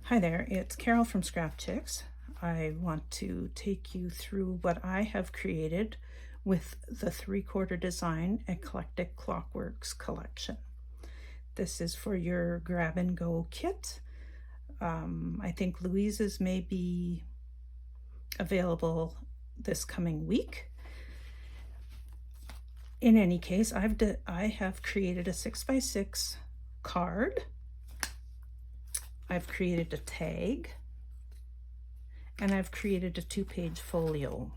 Hi there, it's Carol from Scrap Chicks. I want to take you through what I have created with the 3/4 design Eclectic Clockworks collection. This is for your grab and go kit. I think Louise's may be available this coming week. In any case, I have created a 6x6 card. I've created a tag, and I've created a 2-page folio.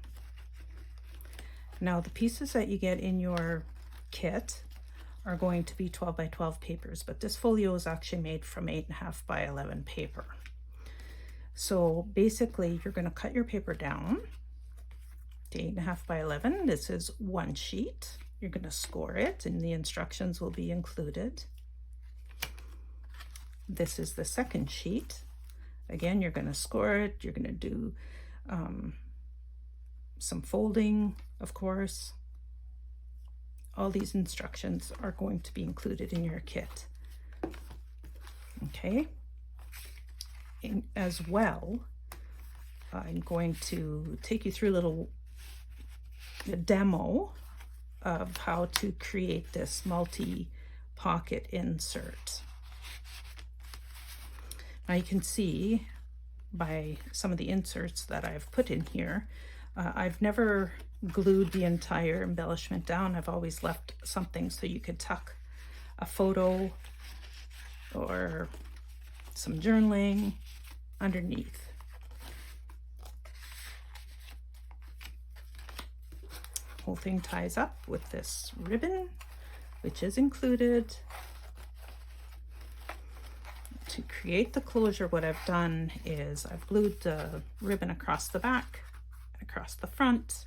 Now the pieces that you get in your kit are going to be 12 by 12 papers, but this folio is actually made from 8.5 by 11 paper. So basically you're going to cut your paper down to 8.5 by 11. This is one sheet. You're going to score it, and the instructions will be included. This is the second sheet. Again, you're going to score it. You're going to do some folding, of course. All these instructions are going to be included in your kit. Okay. As well, I'm going to take you through a little demo of how to create this multi-pocket insert. Now you can see by some of the inserts that I've put in here, I've never glued the entire embellishment down. I've always left something so you could tuck a photo or some journaling underneath. Whole thing ties up with this ribbon, which is included. To create the closure, what I've done is I've glued the ribbon across the back, across the front,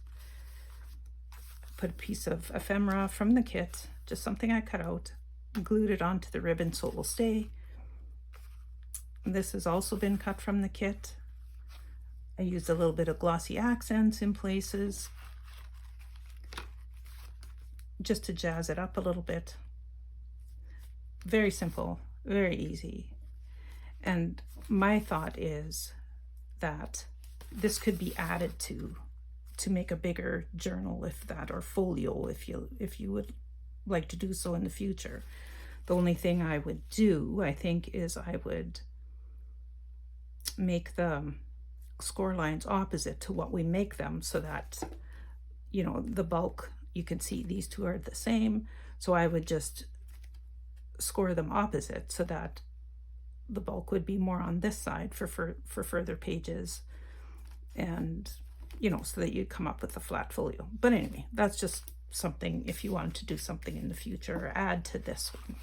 put a piece of ephemera from the kit, just something I cut out, glued it onto the ribbon so it will stay. This has also been cut from the kit. I used a little bit of glossy accents in places, just to jazz it up a little bit. Very simple, very easy. And my thought is that this could be added to make a bigger journal, if that, or folio, if you would like to do so in the future. The only thing I would do, I think, is I would make the score lines opposite to what we make them, so that, you know, the bulk, you can see these two are the same. So I would just score them opposite so that the bulk would be more on this side for further pages, and, you know, so that you come up with a flat folio. But anyway, that's just something if you wanted to do something in the future or add to this one.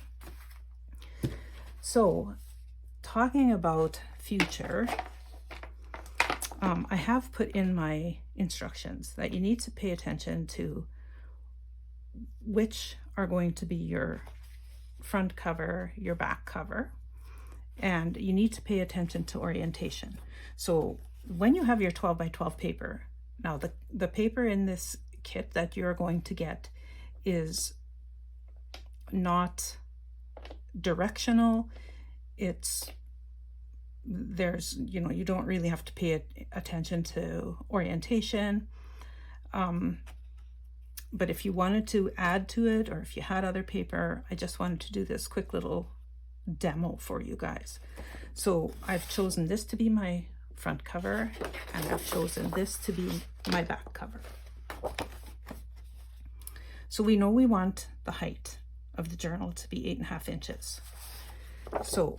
So talking about future, I have put in my instructions that you need to pay attention to which are going to be your front cover, your back cover, and you need to pay attention to orientation. So when you have your 12 by 12 paper, now the paper in this kit that you're going to get is not directional. There's, you know, you don't really have to pay attention to orientation. But if you wanted to add to it, or if you had other paper, I just wanted to do this quick little demo for you guys. So I've chosen this to be my front cover, and I've chosen this to be my back cover. So we know we want the height of the journal to be 8.5 inches. So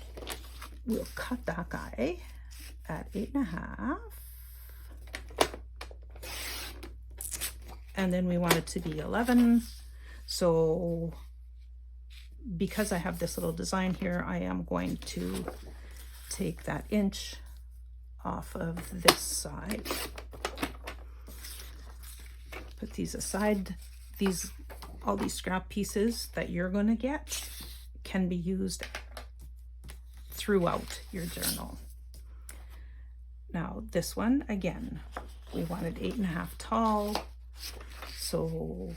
we'll cut that guy at 8.5. And then we want it to be 11. So because I have this little design here, I am going to take that inch off of this side. Put these aside. All these scrap pieces that you're going to get can be used throughout your journal. Now this one, again, we wanted 8.5 tall. So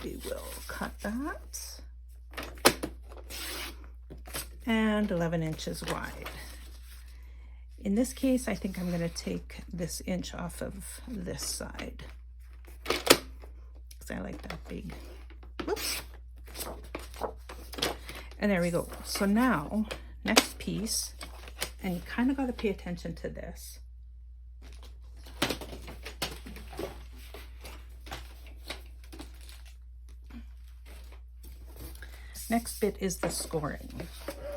we will cut that, and 11 inches wide. In this case, I think I'm going to take this inch off of this side because I like that big. Whoops. And there we go. So now, next piece, and you kind of got to pay attention to this. Next bit is the scoring.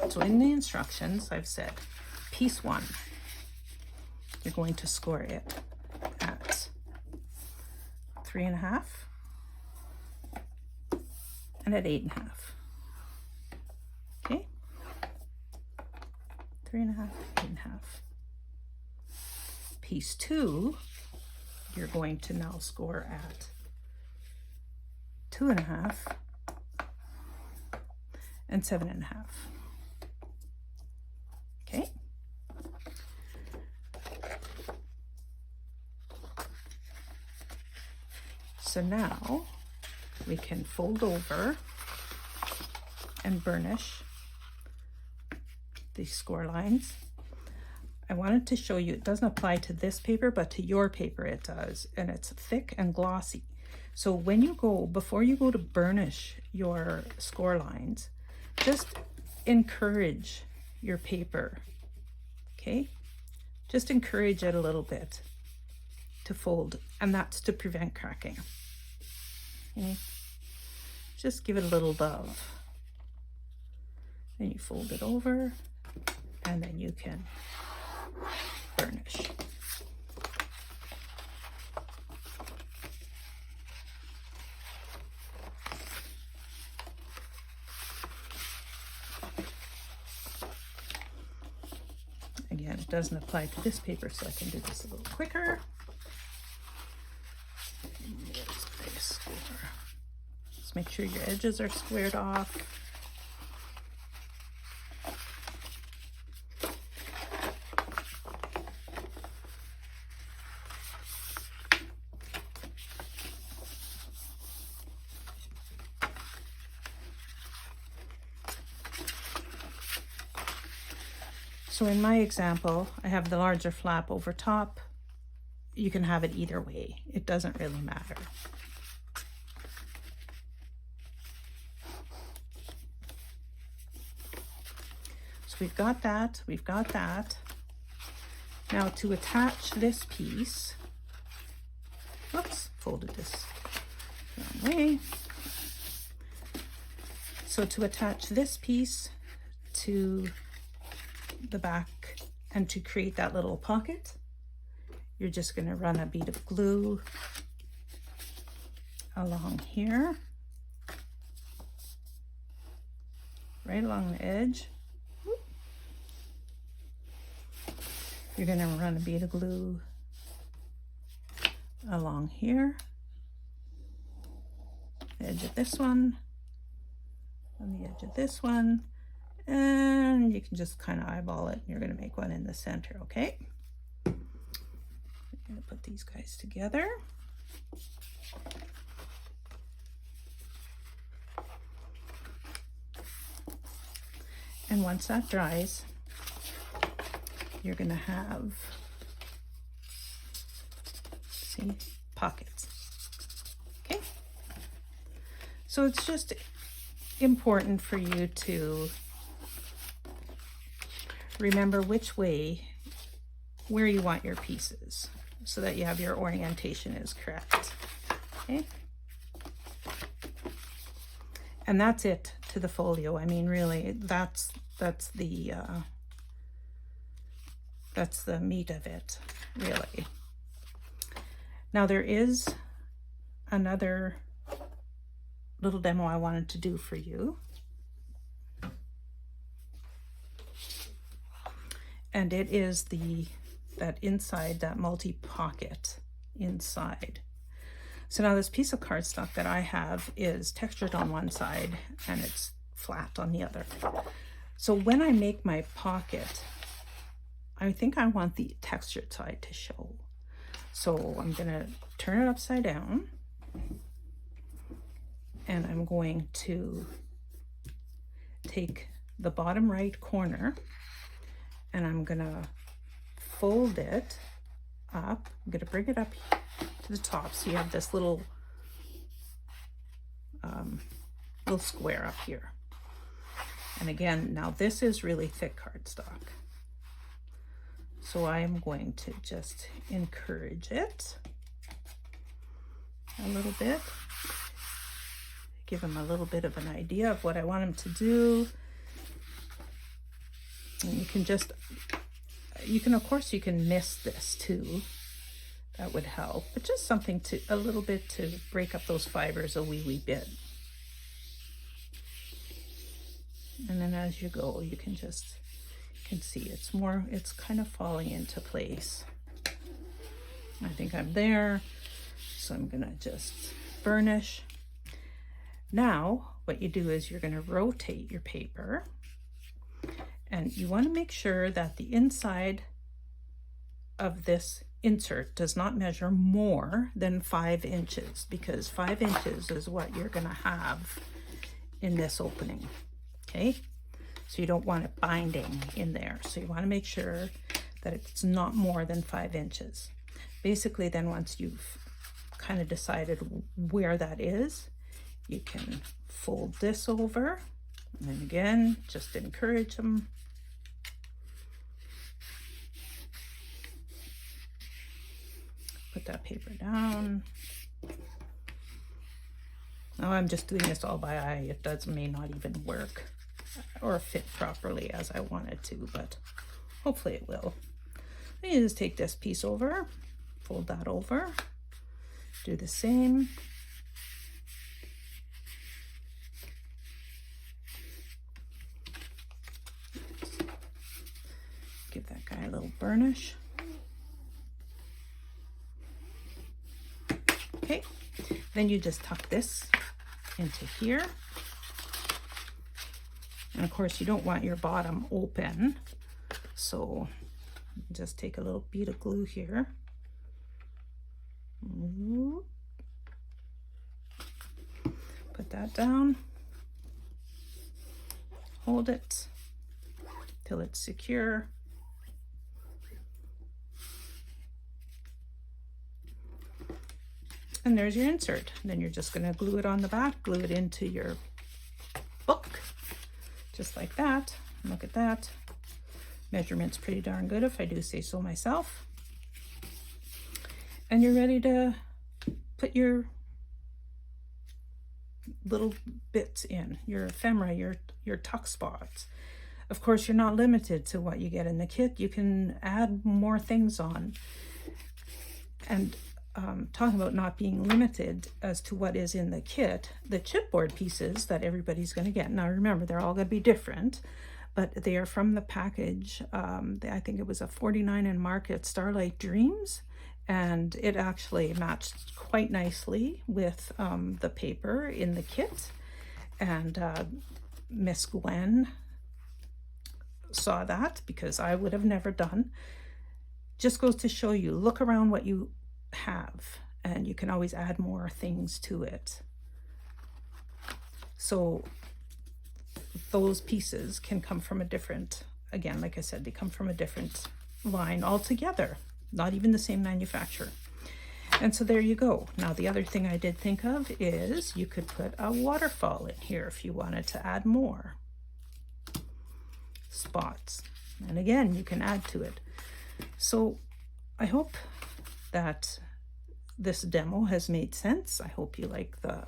So in the instructions, I've said piece 1, you're going to score it at 3.5 and at 8.5. Okay, 3.5, 8.5. Piece 2, you're going to now score at 2.5 and 7.5. Okay. So now we can fold over and burnish these score lines. I wanted to show you, it doesn't apply to this paper, but to your paper it does, and it's thick and glossy. So when you go, before you go to burnish your score lines, just encourage your paper, okay? Just encourage it a little bit to fold, and that's to prevent cracking. Okay? Just give it a little love. Then you fold it over, and then you can burnish. Again, it doesn't apply to this paper, so I can do this a little quicker. Just make sure your edges are squared off. So in my example, I have the larger flap over top. You can have it either way. It doesn't really matter. So we've got that, we've got that. Now to attach this piece, oops, folded this the wrong way. So to attach this piece to the back and to create that little pocket, you're just going to run a bead of glue along here, right along the edge. You're going to run a bead of glue along here, the edge of this one, on the edge of this one, and you can just kind of eyeball it, and you're going to make one in the center, okay? I'm going to put these guys together. And once that dries, you're going to have, see, pockets. Okay? So it's just important for you to remember which way, where you want your pieces, so that you have your orientation is correct. Okay? And that's it to the folio. I mean, really, that's the meat of it, really. Now there is another little demo I wanted to do for you. And it is that inside, that multi-pocket inside. So now this piece of cardstock that I have is textured on one side and it's flat on the other. So when I make my pocket, I think I want the textured side to show. So I'm gonna turn it upside down, and I'm going to take the bottom right corner, and I'm gonna fold it up. I'm going to bring it up to the top so you have this little square up here. And again, now this is really thick cardstock, so I am going to just encourage it a little bit, give him a little bit of an idea of what I want him to do. And you can just, of course you can mist this too, that would help, but just something to, a little bit to break up those fibers a wee bit. And then as you go, you can see it's kind of falling into place. I think I'm there, so I'm gonna just burnish. Now, what you do is you're gonna rotate your paper, and you wanna make sure that the inside of this insert does not measure more than 5 inches, because 5 inches is what you're gonna have in this opening. Okay, so you don't want it binding in there. So you want to make sure that it's not more than 5 inches. Basically, then once you've kind of decided where that is, you can fold this over. And then again, just encourage them. Put that paper down. Now I'm just doing this all by eye. It may not even work or fit properly as I want it to, but hopefully it will. Then you just take this piece over, fold that over, do the same. Give that guy a little burnish. Okay, then you just tuck this into here. And of course you don't want your bottom open, so just take a little bead of glue here. Put that down, hold it till it's secure. And there's your insert. Then you're just going to glue it on the back, glue it into your book. Just like that. Look at that. Measurement's pretty darn good, if I do say so myself. And you're ready to put your little bits in, your ephemera, your tuck spots. Of course, you're not limited to what you get in the kit. You can add more things on. And talking about not being limited as to what is in the kit, the chipboard pieces that everybody's going to get. Now remember, they're all going to be different, but they are from the package. I think it was a 49 in Market Starlight Dreams, and it actually matched quite nicely with the paper in the kit. And Miss Gwen saw that, because I would have never done. Just goes to show you, look around what you have, and you can always add more things to it. So those pieces can come from a different, again, like I said, they come from a different line altogether, not even the same manufacturer. And so there you go. Now the other thing I did think of is you could put a waterfall in here if you wanted to add more spots, and again, you can add to it. So I hope that this demo has made sense. I hope you like the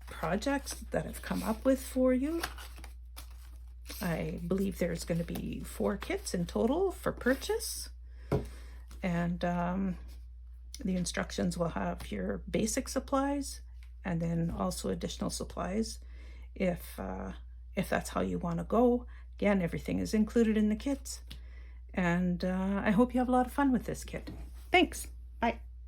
projects that I've come up with for you. I believe there's going to be 4 kits in total for purchase, and the instructions will have your basic supplies and then also additional supplies if that's how you want to go. Again, everything is included in the kits, and I hope you have a lot of fun with this kit. Thanks.